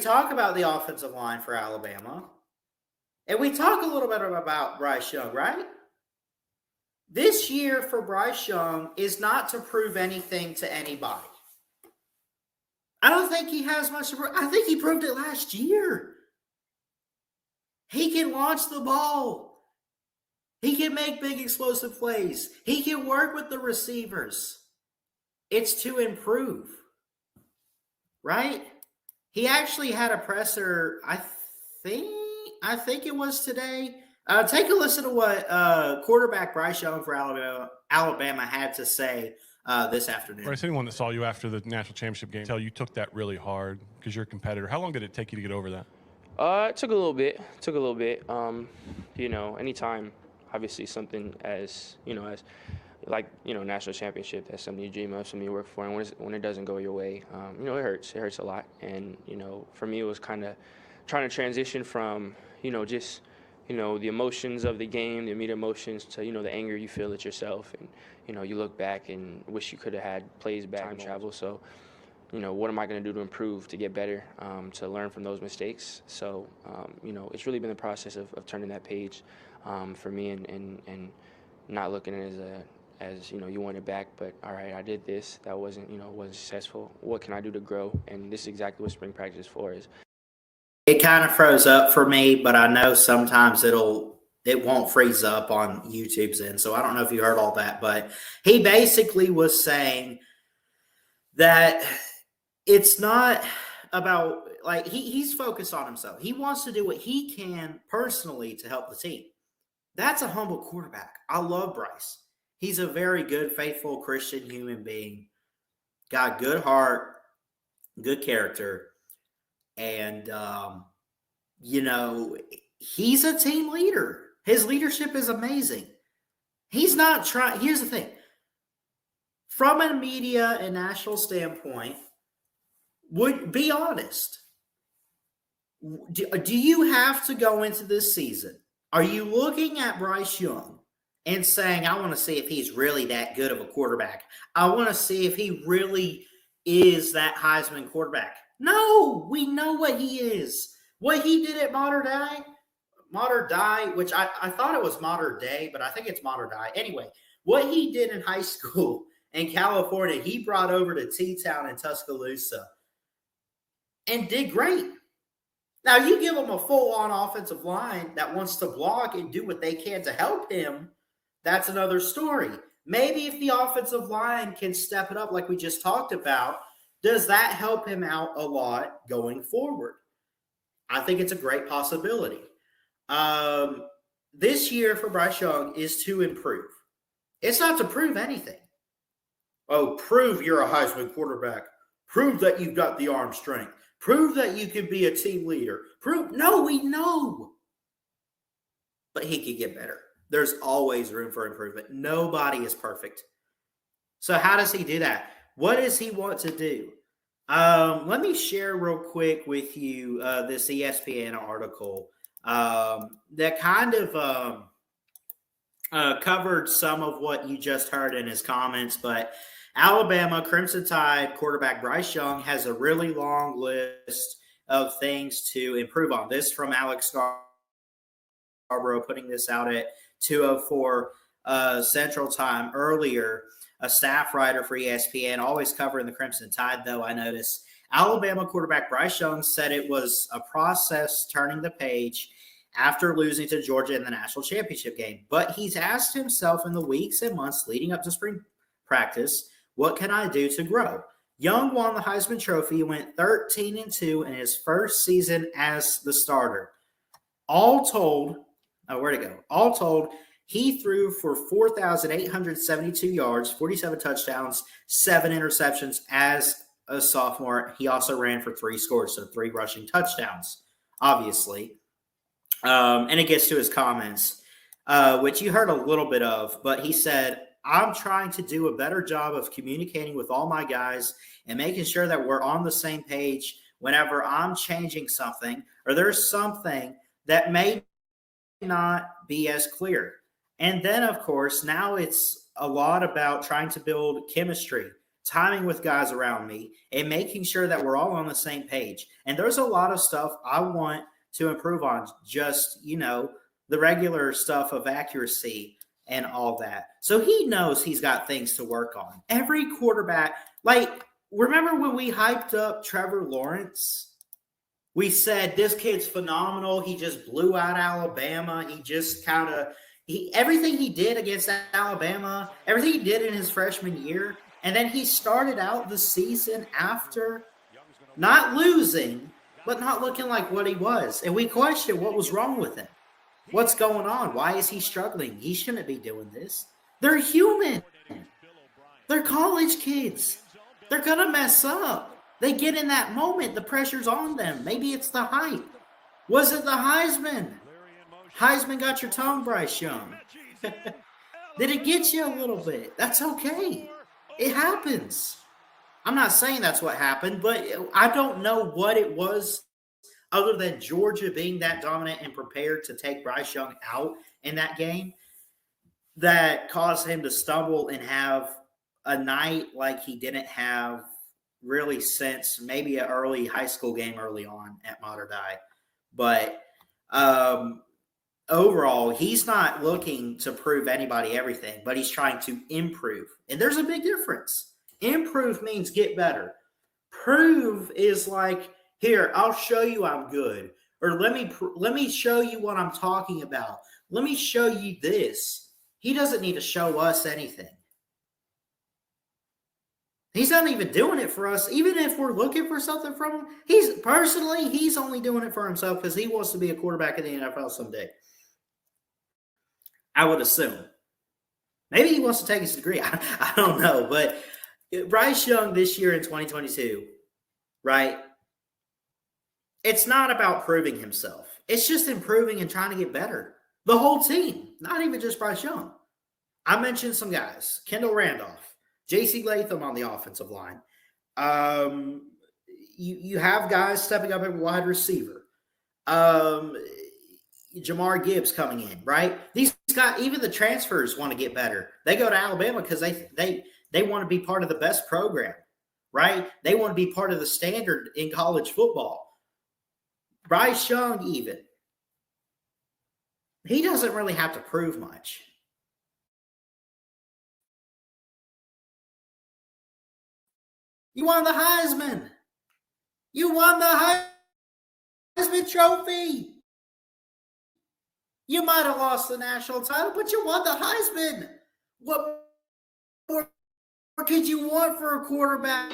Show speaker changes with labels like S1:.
S1: talk about the offensive line for Alabama, and we talk a little bit about Bryce Young, right? This year for Bryce Young is not to prove anything to anybody. I don't think he has much to prove. I think he proved it last year. He can launch the ball. He can make big explosive plays. He can work with the receivers. It's to improve, right? He actually had a presser, I think it was today. Take a listen to what quarterback Bryce Young for Alabama had to say this afternoon.
S2: Bryce, anyone that saw you after the national championship game tell you took that really hard because you're a competitor. How long did it take you to get over that?
S3: It took a little bit. Anytime, obviously, something as national championship, that's something you dream of, something you work for, and when it doesn't go your way, it hurts. It hurts a lot. And for me, it was kind of trying to transition from the emotions of the game, the immediate emotions, to the anger you feel at yourself, and you look back and wish you could have had plays back, time travel. So what am I going to do to improve, to get better, to learn from those mistakes? So it's really been the process of turning that page for me, and not looking at it as you want it back, but all right, I did this, that wasn't successful, what can I do to grow? And this is exactly what spring practice is for.
S1: It kind of froze up for me, but I know sometimes it won't freeze up on YouTube's end. So I don't know if you heard all that, but he basically was saying that it's not about, like, he's focused on himself. He wants to do what he can personally to help the team. That's a humble quarterback. I love Bryce. He's a very good, faithful Christian human being. Got good heart, good character. And, he's a team leader. His leadership is amazing. He's not trying. Here's the thing. From a media and national standpoint, be honest. Do you have to go into this season? Are you looking at Bryce Young and saying, I want to see if he's really that good of a quarterback? I want to see if he really is that Heisman quarterback. No, we know what he is. What he did at Modern Day, which I thought it was Modern Day, but I think it's Modern Day. Anyway, what he did in high school in California, he brought over to T-Town in Tuscaloosa and did great. Now, you give him a full-on offensive line that wants to block and do what they can to help him, that's another story. Maybe if the offensive line can step it up like we just talked about, does that help him out a lot going forward? I think it's a great possibility. This year for Bryce Young is to improve. It's not to prove anything. Oh, prove you're a Heisman quarterback. Prove that you've got the arm strength. Prove that you can be a team leader. No, we know. But he could get better. There's always room for improvement. Nobody is perfect. So how does he do that? What does he want to do? Let me share real quick with you this ESPN article that kind of covered some of what you just heard in his comments, but Alabama Crimson Tide quarterback Bryce Young has a really long list of things to improve on. This from Alex Scarborough, putting this out at 2:04 Central Time earlier. A staff writer for ESPN, always covering the Crimson Tide, though, I noticed. Alabama quarterback Bryce Young said it was a process turning the page after losing to Georgia in the national championship game. But he's asked himself in the weeks and months leading up to spring practice, what can I do to grow? Young won the Heisman Trophy, went 13-2 in his first season as the starter. All told, he threw for 4,872 yards, 47 touchdowns, 7 interceptions as a sophomore. He also ran for 3 scores, so 3 rushing touchdowns, obviously. And it gets to his comments, which you heard a little bit of, but he said, I'm trying to do a better job of communicating with all my guys and making sure that we're on the same page whenever I'm changing something or there's something that may not be as clear. And then, of course, now it's a lot about trying to build chemistry, timing with guys around me, and making sure that we're all on the same page. And there's a lot of stuff I want to improve on, just, the regular stuff of accuracy and all that. So he knows he's got things to work on. Every quarterback, remember when we hyped up Trevor Lawrence? We said this kid's phenomenal. He just blew out Alabama. He just everything he did against Alabama, everything he did in his freshman year, and then he started out the season after not losing, but not looking like what he was. And we questioned what was wrong with him. What's going on? Why is he struggling? He shouldn't be doing this. They're human. They're college kids. They're going to mess up. They get in that moment. The pressure's on them. Maybe it's the hype. Was it the Heisman? Heisman got your tongue, Bryce Young. Did it get you a little bit? That's okay. It happens. I'm not saying that's what happened, but I don't know what it was other than Georgia being that dominant and prepared to take Bryce Young out in that game that caused him to stumble and have a night like he didn't have really since maybe an early high school game early on at Mater Dei. But overall, he's not looking to prove anybody everything, but he's trying to improve. And there's a big difference. Improve means get better. Prove is like, here, I'll show you I'm good. Or let me show you what I'm talking about. Let me show you this. He doesn't need to show us anything. He's not even doing it for us. Even if we're looking for something from him, he's only doing it for himself because he wants to be a quarterback in the NFL someday. I would assume. Maybe he wants to take his degree. I don't know. But Bryce Young this year in 2022, right? It's not about proving himself. It's just improving and trying to get better. The whole team, not even just Bryce Young. I mentioned some guys. Kendall Randolph. J.C. Latham on the offensive line. You have guys stepping up at wide receiver. Jamar Gibbs coming in, right? These guys, even the transfers want to get better. They go to Alabama because they want to be part of the best program, right? They want to be part of the standard in college football. Bryce Young, even. He doesn't really have to prove much. You won the Heisman. You won the Heisman Trophy. You might have lost the national title, but you won the Heisman. What more could you want for a quarterback?